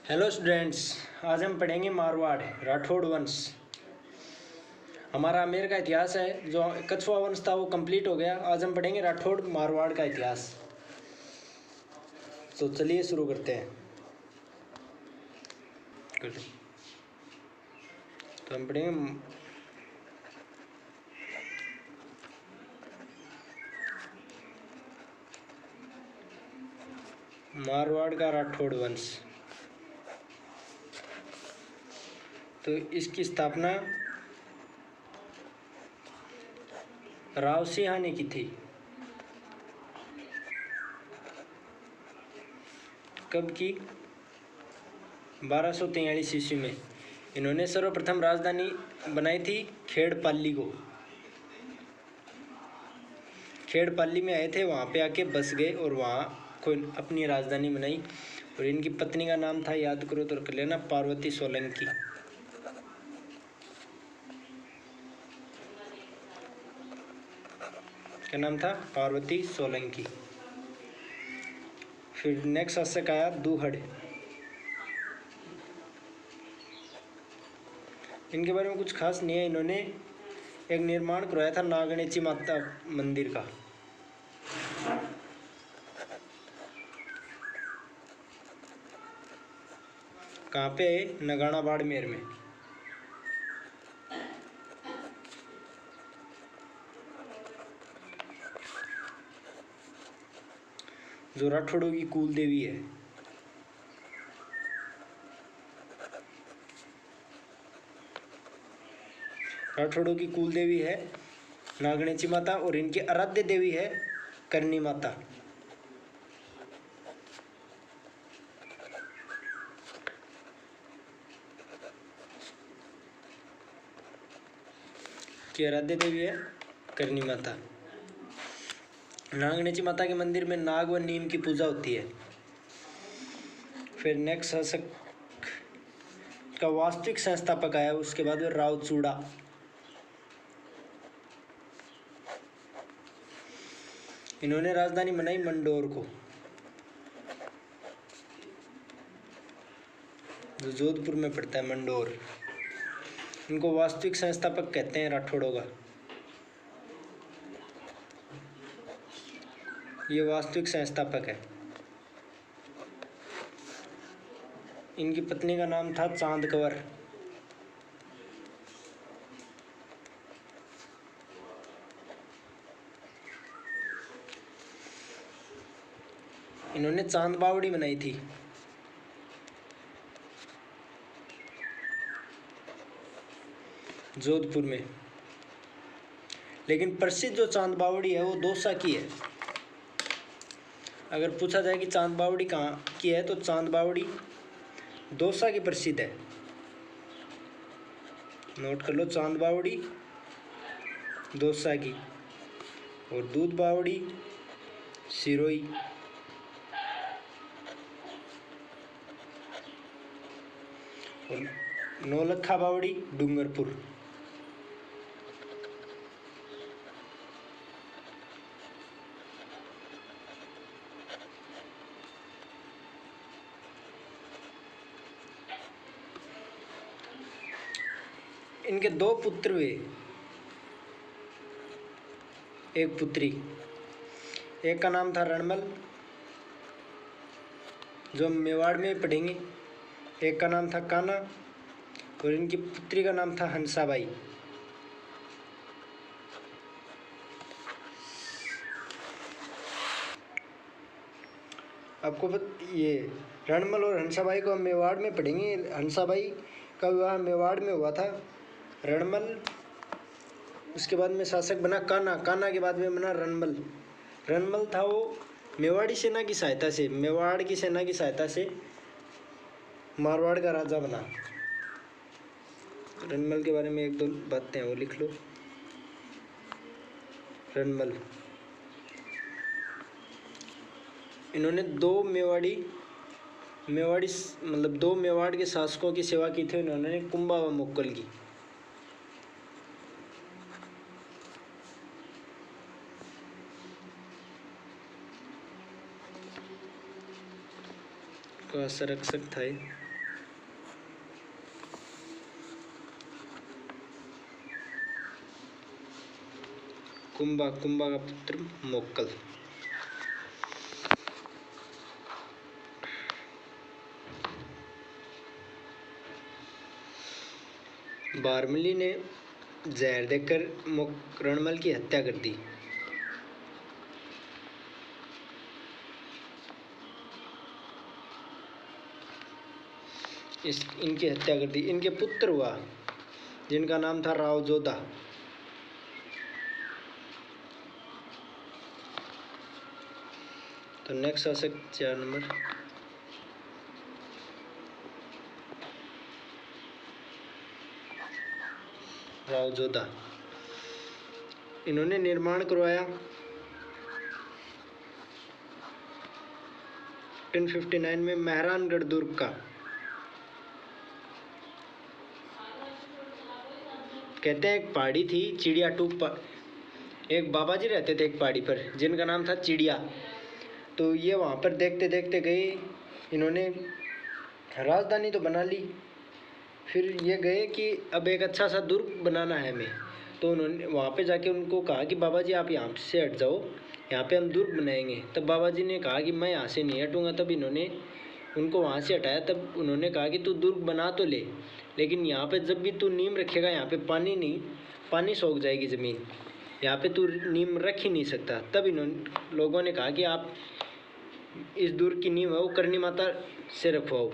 Hello students, आज हम पढ़ेंगे मारवाड़ राठौड़ वंश। हमारा आमेर का इतिहास है, जो कछुआ वंश था वो कंप्लीट हो गया। आज हम पढ़ेंगे राठौड़ मारवाड़ का इतिहास। तो चलिए शुरू करते हैं। तो हम पढ़ेंगे मारवाड़ का राठौड़ वंश। तो इसकी स्थापना राव सिंह ने की थी। कब की? 1243 ईस्वी में। इन्होंने सर्वप्रथम राजधानी बनाई थी खेड़पाली को। खेड़पाली में आए थे, वहाँ पे आके बस गए और वहाँ कोई अपनी राजधानी बनाई। और इनकी पत्नी का नाम था, याद करो तो कर लेना, पार्वती सोलंकी। क्या नाम था? पार्वती सोलंकी। फिर नेक्स्ट शासक आया दूहड़। इनके बारे में कुछ खास नहीं है। इन्होंने एक निर्माण करवाया था नागणेची माता मंदिर का। कहाँ पे? नगाड़ा बाड़मेर में। जो राठौड़ों की कुल देवी है। राठौड़ों की कुल देवी है नागणेची माता, और इनकी आराध्य देवी है करनी माता। की आराध्य देवी है करनी माता। नागणेची माता के मंदिर में नाग व नीम की पूजा होती है। फिर नेक्स्ट शासक का वास्तविक संस्थापक आया, उसके बाद में राव चूड़ा। इन्होंने राजधानी बनाई मंडोर को, जो जोधपुर में पड़ता है मंडोर। इनको वास्तविक संस्थापक कहते हैं राठौड़ों का। ये वास्तविक संस्थापक है। इनकी पत्नी का नाम था चांद कंवर। इन्होंने चांद बावड़ी बनाई थी। जोधपुर में। लेकिन प्रसिद्ध जो चांद बावड़ी है वो दौसा की है। अगर पूछा जाए कि चांद बावड़ी कहाँ की है, तो चांद बावड़ी दौसा की प्रसिद्ध है। नोट कर लो, चांद बावड़ी दौसा की, और दूध बावड़ी सिरोही। और नौलखा बावड़ी डूंगरपुर। इनके दो पुत्र हुए, एक पुत्री। एक का नाम था रणमल, जो हम मेवाड़ में पढ़ेंगे। एक का नाम था कान्हा, और इनकी पुत्री का नाम था हंसाबाई। आपको ये रणमल और हंसाबाई को हम मेवाड़ में पढ़ेंगे। हंसाबाई का विवाह मेवाड़ में हुआ था। रणमल, उसके बाद में शासक बना कान्हा। कान्हा के बाद में बना रणमल। रणमल था वो मेवाड़ी सेना की सहायता से, मेवाड़ की सेना की सहायता से मारवाड़ का राजा बना। रणमल के बारे में एक दो बातें हैं, वो लिख लो। रणमल, इन्होंने दो मेवाड़ी मतलब दो मेवाड़ के शासकों की सेवा की थी। इन्होंने कुंभा व मुक्कल की। का संरक्षक था। कुंभा, कुंभा का पुत्र मोक्कल। बारमिली ने जहर देकर रणमल की हत्या कर दी। इनकी हत्या कर दी। इनके पुत्र हुआ जिनका नाम था राव जोधा। तो नेक्स्ट शासक 4 नंबर राव जोधा। इन्होंने निर्माण करवाया 1059 में मेहरानगढ़ दुर्ग का। कहते हैं एक पहाड़ी थी चिड़िया टूप, एक बाबा जी रहते थे एक पहाड़ी पर जिनका नाम था चिड़िया। तो ये वहाँ पर देखते देखते गए, इन्होंने राजधानी तो बना ली। फिर ये गए कि अब एक अच्छा सा दुर्ग बनाना है हमें। तो उन्होंने वहाँ पे जाके उनको कहा कि बाबा जी आप यहाँ से हट जाओ, यहाँ पे हम दुर्ग बनाएंगे। तब बाबा जी ने कहा कि मैं यहाँ से नहीं हटूँगा। तब इन्होंने उनको वहाँ से हटाया। तब उन्होंने कहा कि तू दुर्ग बना तो ले, लेकिन यहाँ पे जब भी तू नींव रखेगा यहाँ पे पानी नहीं, पानी सूख जाएगी ज़मीन, यहाँ पे तू नींव रख ही नहीं सकता। तब इन्होंने लोगों ने कहा कि आप इस दुर्ग की नींव है वो करणी माता से रखवाओ।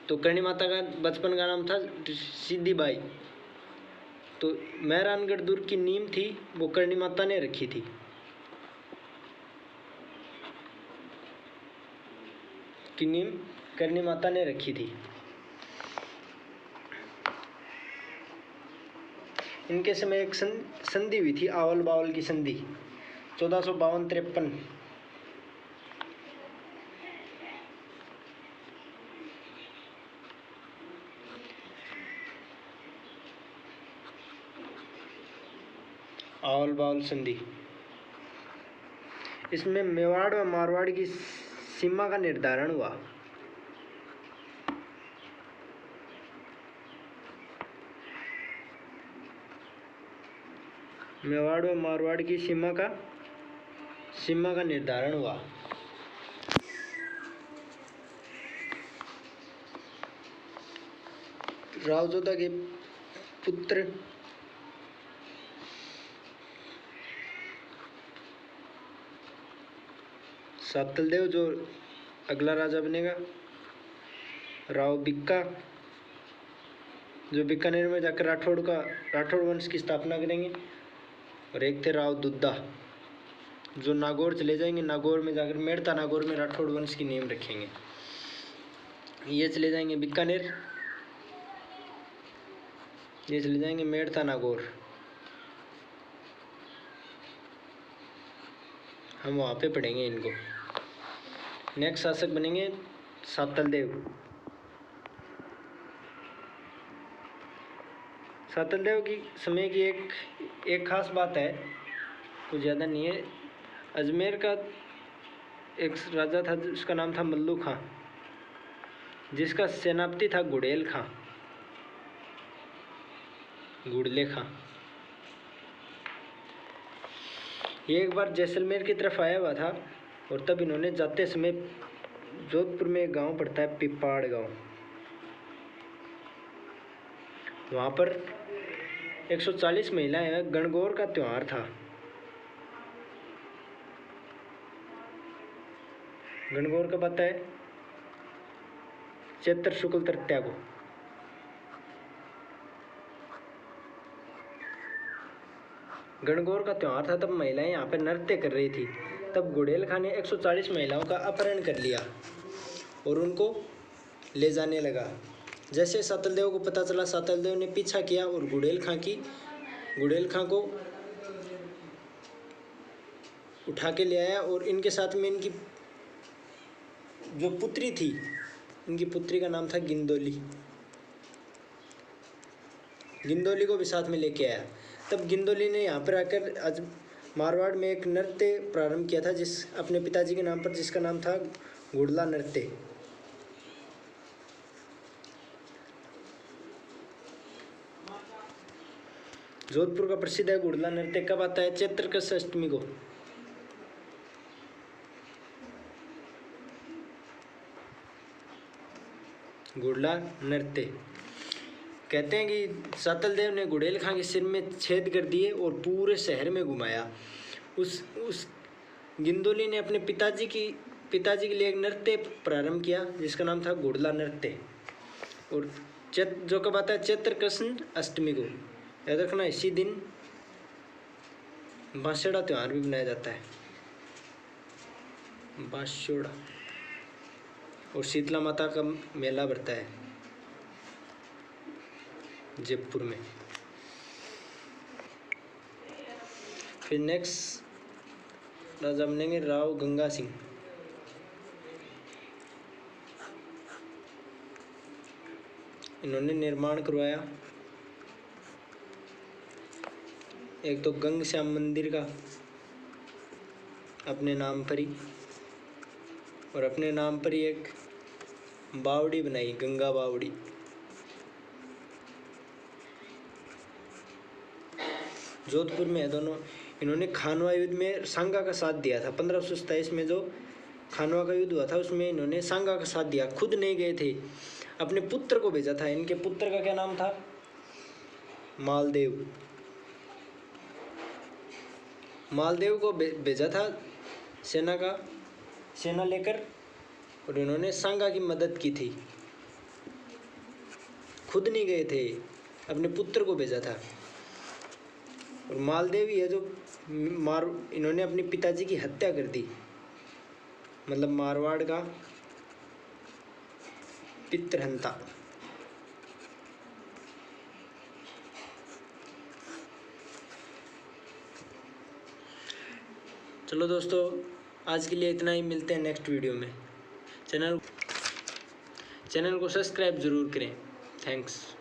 तो करणी माता का बचपन का नाम था सिद्धि बाई। तो मेहरानगढ़ दुर्ग की नींव थी वो करणी माता ने रखी थी। की नींव करणी माता ने रखी थी। इनके समय एक संधि हुई थी, आवल बावल की संधि 1452-53। आवल बावल संधि, इसमें मेवाड़ व मारवाड़ की सीमा का निर्धारण हुआ। मेवाड़ व मारवाड़ की सीमा का निर्धारण हुआ। राव जोधा के पुत्र सातलदेव जो अगला राजा बनेगा, राव बिक्का जो बीकानेर में जाकर राठौड़ वंश की स्थापना करेंगे, और एक थे राव दुद्दा जो नागौर चले जाएंगे, नागौर में जाकर मेड़ता नागौर में राठौड़ वंश की नींव रखेंगे। ये चले जाएंगे बीकानेर, ये चले जाएंगे मेड़ता नागौर। हम वहाँ पे पढ़ेंगे इनको। नेक्स्ट शासक बनेंगे सातलदेव। सातलदेव की समय की एक खास बात है, कुछ ज़्यादा नहीं है। अजमेर का एक राजा था जिसका नाम था मल्लू खां, जिसका सेनापति था गुड़ेल खां, गुड़ले खां। ये एक बार जैसलमेर की तरफ आया हुआ था, और तब इन्होंने जाते समय जोधपुर में एक गांव पड़ता है पिपाड़ गांव, वहाँ पर 140 महिलाएं हैं। गणगौर का त्यौहार था। गणगौर कब आता है? चैत्र शुक्ल तृतीया को। गणगौर का त्यौहार था, तब महिलाएं यहाँ पर नृत्य कर रही थी। तब गुड़ेल खां ने 140 महिलाओं का अपहरण कर लिया और उनको ले जाने लगा। जैसे सातलदेव को पता चला, सातलदेव ने पीछा किया और गुड़ेल खां को उठा के ले आया, और इनके साथ में इनकी जो पुत्री थी, इनकी पुत्री का नाम था गिंदोली। गिंदोली को भी साथ में लेके आया। तब गिंदोली ने यहाँ पर आकर आज मारवाड़ में एक नृत्य प्रारंभ किया था, अपने पिताजी के नाम पर, जिसका नाम था गुड़ला नृत्य। जोधपुर का प्रसिद्ध है घुड़ला नृत्य कब आता है? चैत्र कृष्ण अष्टमी को। घुड़ला नृत्य कहते हैं कि सातल देव ने गुड़ेल खां के सिर में छेद कर दिए और पूरे शहर में घुमाया। उस गिंदोली ने अपने पिताजी के लिए एक नृत्य प्रारंभ किया जिसका नाम था घुड़ला नृत्य। और जो कब आता है? चैत्र कृष्ण अष्टमी को। याद रखना, इसी दिन बांसुड़ा त्योहार भी मनाया जाता है, बांसुड़ा। और शीतला माता का मेला भरता है जयपुर में। फिर नेक्स्ट राजा बनेंगे राव गंगा सिंह। इन्होंने निर्माण करवाया एक तो गंग श्याम मंदिर का अपने नाम पर ही, और अपने नाम पर ही एक बावड़ी बनाई, गंगा बावड़ी। जोधपुर में है दोनों। इन्होंने खानवा युद्ध में सांगा का साथ दिया था। 1527 में जो खानवा का युद्ध हुआ था उसमें इन्होंने सांगा का साथ दिया। खुद नहीं गए थे, अपने पुत्र को भेजा था। इनके पुत्र का क्या नाम था? मालदेव। मालदेव को भेजा था सेना लेकर, और इन्होंने सांगा की मदद की थी। खुद नहीं गए थे, अपने पुत्र को भेजा था। और मालदेव ही है जो इन्होंने अपने पिताजी की हत्या कर दी, मतलब मारवाड़ का पितृहंता। चलो दोस्तों, आज के लिए इतना ही। मिलते हैं नेक्स्ट वीडियो में। चैनल को सब्सक्राइब ज़रूर करें। थैंक्स।